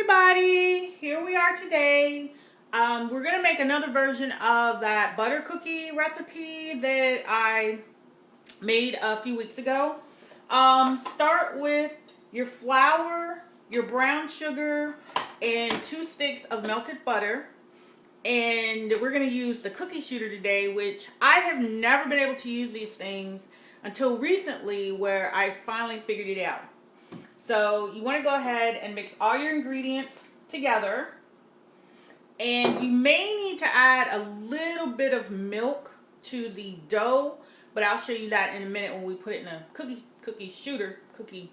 everybody, here we are today. We're gonna make another version of that butter cookie recipe that I made a few weeks ago. Start with your flour, your brown sugar, and 2 sticks of melted butter. And we're gonna use the cookie shooter today, which I have never been able to use these things until recently, where I finally figured it out. So you want to go ahead and mix all your ingredients together. And you may need to add a little bit of milk to the dough, but I'll show you that in a minute when we put it in a cookie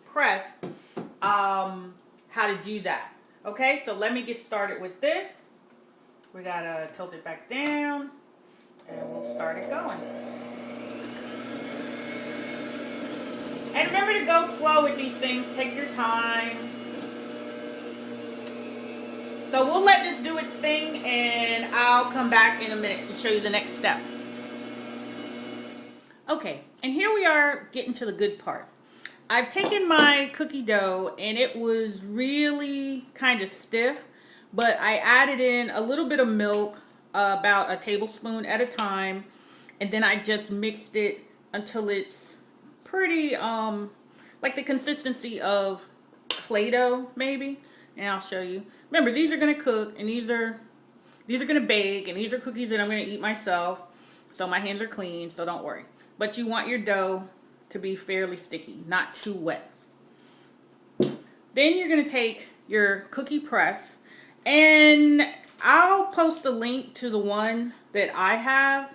press, how to do that. Okay, so let me get started with this. We gotta tilt it back down and we'll start it going. And remember to go slow with these things. Take your time. So we'll let this do its thing, and I'll come back in a minute and show you the next step. Okay, and here we are getting to the good part. I've taken my cookie dough, and it was really kind of stiff, but I added in a little bit of milk, about a tablespoon at a time, and then I just mixed it until it's pretty like the consistency of Play-Doh maybe, and I'll show you. Remember, these are gonna cook, and these are gonna bake, and these are cookies that I'm gonna eat myself, so my hands are clean, so don't worry. But you want your dough to be fairly sticky, not too wet. Then you're gonna take your cookie press, and I'll post a link to the one that I have,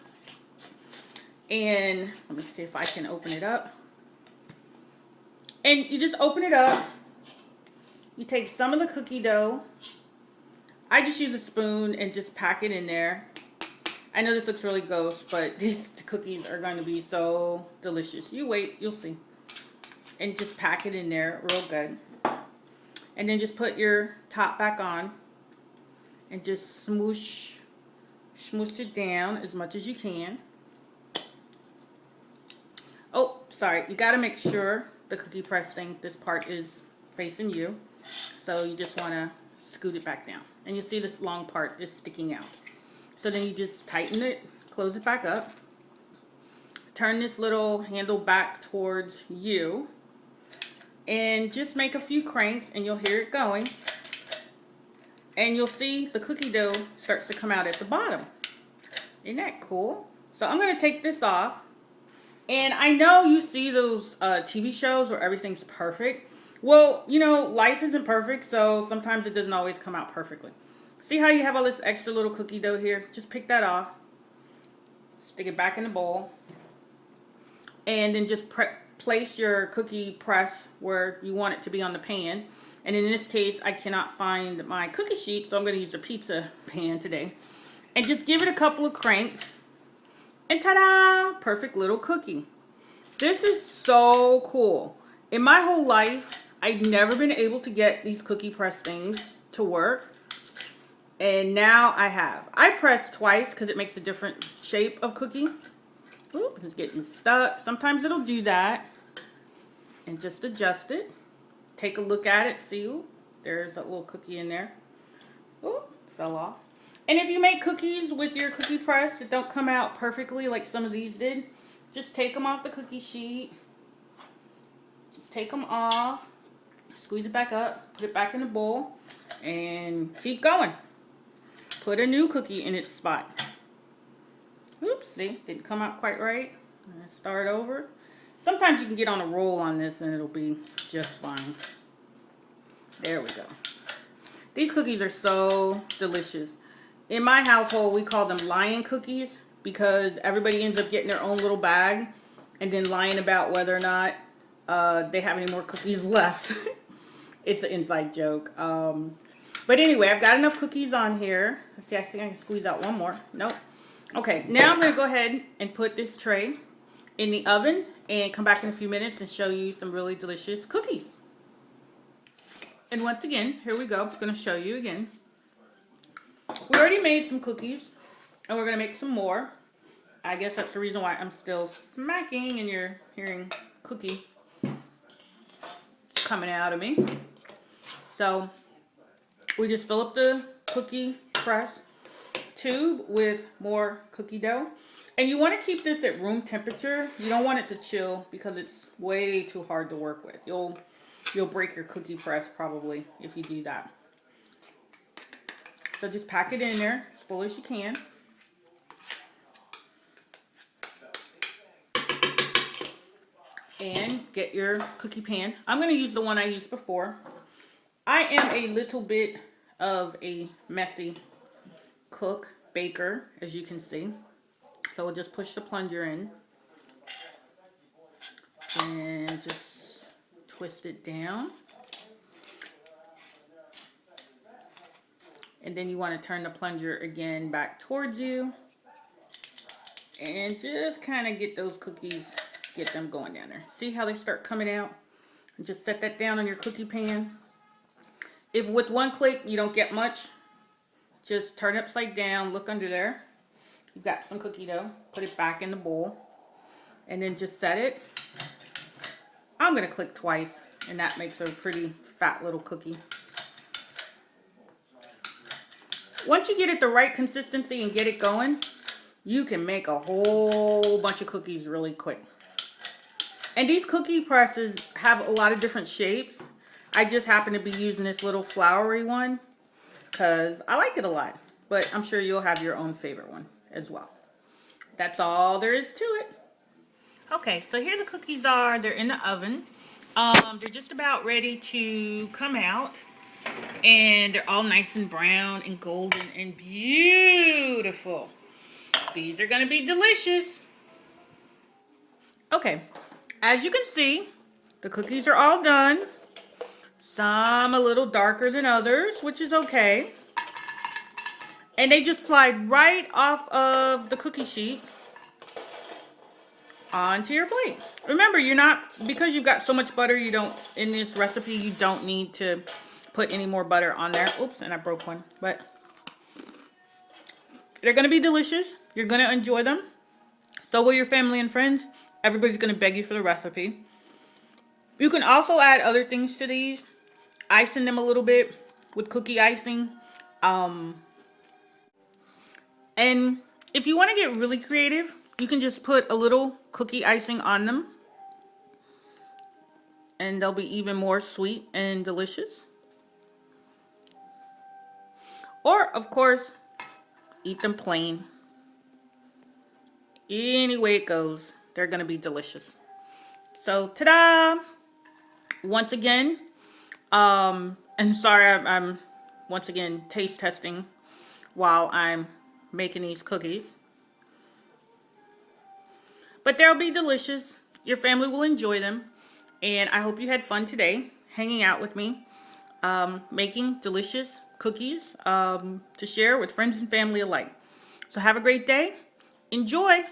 and let me see if I can open it up. And you just open it up. You take some of the cookie dough. I just use a spoon and just pack it in there. I know this looks really gross, but these cookies are going to be so delicious. You wait, you'll see. And just pack it in there real good. And then just put your top back on. And just smoosh it down as much as you can. Oh, sorry. You got to make sure the cookie press thing, this part is facing you. So you just want to scoot it back down. And you see this long part is sticking out. So then you just tighten it, close it back up. Turn this little handle back towards you. And just make a few cranks and you'll hear it going. And you'll see the cookie dough starts to come out at the bottom. Isn't that cool? So I'm going to take this off. And I know you see those TV shows where everything's perfect. Well, you know, life isn't perfect, so sometimes it doesn't always come out perfectly. See how you have all this extra little cookie dough here? Just pick that off. Stick it back in the bowl. And then just place your cookie press where you want it to be on the pan. And in this case, I cannot find my cookie sheet, so I'm going to use a pizza pan today. And just give it a couple of cranks. And ta-da! Perfect little cookie. This is so cool. In my whole life, I've never been able to get these cookie press things to work. And now I have. I press twice because it makes a different shape of cookie. Oop, it's getting stuck. Sometimes it'll do that. And just adjust it. Take a look at it. See, ooh, there's a little cookie in there. Oop, fell off. And if you make cookies with your cookie press that don't come out perfectly like some of these did, just take them off the cookie sheet. Just take them off, squeeze it back up, put it back in the bowl, and keep going. Put a new cookie in its spot. Oops, see, didn't come out quite right. Start over. Sometimes you can get on a roll on this and it'll be just fine. There we go. These cookies are so delicious. In my household, we call them lion cookies because everybody ends up getting their own little bag and then lying about whether or not they have any more cookies left. It's an inside joke. But anyway, I've got enough cookies on here. Let's see, I think I can squeeze out one more. Nope. Okay, now I'm going to go ahead and put this tray in the oven and come back in a few minutes and show you some really delicious cookies. And once again, here we go. I'm going to show you again. We already made some cookies, and we're going to make some more. I guess that's the reason why I'm still smacking and you're hearing cookie coming out of me. So we just fill up the cookie press tube with more cookie dough. And you want to keep this at room temperature. You don't want it to chill because it's way too hard to work with. You'll break your cookie press probably if you do that. So just pack it in there as full as you can. And get your cookie pan. I'm going to use the one I used before. I am a little bit of a messy baker, as you can see. So we'll just push the plunger in. And just twist it down. And then you want to turn the plunger again back towards you. And just kind of get those cookies, get them going down there. See how they start coming out? And just set that down on your cookie pan. If with one click you don't get much, just turn it upside down, look under there. You've got some cookie dough. Put it back in the bowl. And then just set it. I'm going to click twice, and that makes a pretty fat little cookie. Once you get it the right consistency and get it going, you can make a whole bunch of cookies really quick. And these cookie presses have a lot of different shapes. I just happen to be using this little flowery one because I like it a lot. But I'm sure you'll have your own favorite one as well. That's all there is to it. Okay, so here the cookies are. They're in the oven. They're just about ready to come out. And they're all nice and brown and golden and beautiful. These are going to be delicious. Okay, as you can see, the cookies are all done. Some a little darker than others, which is okay. And they just slide right off of the cookie sheet onto your plate. Remember, because you've got so much butter, in this recipe, you don't need to put any more butter on there. Oops, and I broke one. But they're going to be delicious. You're going to enjoy them. So will your family and friends. Everybody's going to beg you for the recipe. You can also add other things to these. Icing them a little bit with cookie icing. And if you want to get really creative, you can just put a little cookie icing on them. And they'll be even more sweet and delicious. Or, of course, eat them plain. Any way it goes, they're going to be delicious. So, ta-da! Once again, and sorry, I'm once again taste testing while I'm making these cookies. But they'll be delicious. Your family will enjoy them. And I hope you had fun today hanging out with me, making delicious cookies to share with friends and family alike. So have a great day. Enjoy.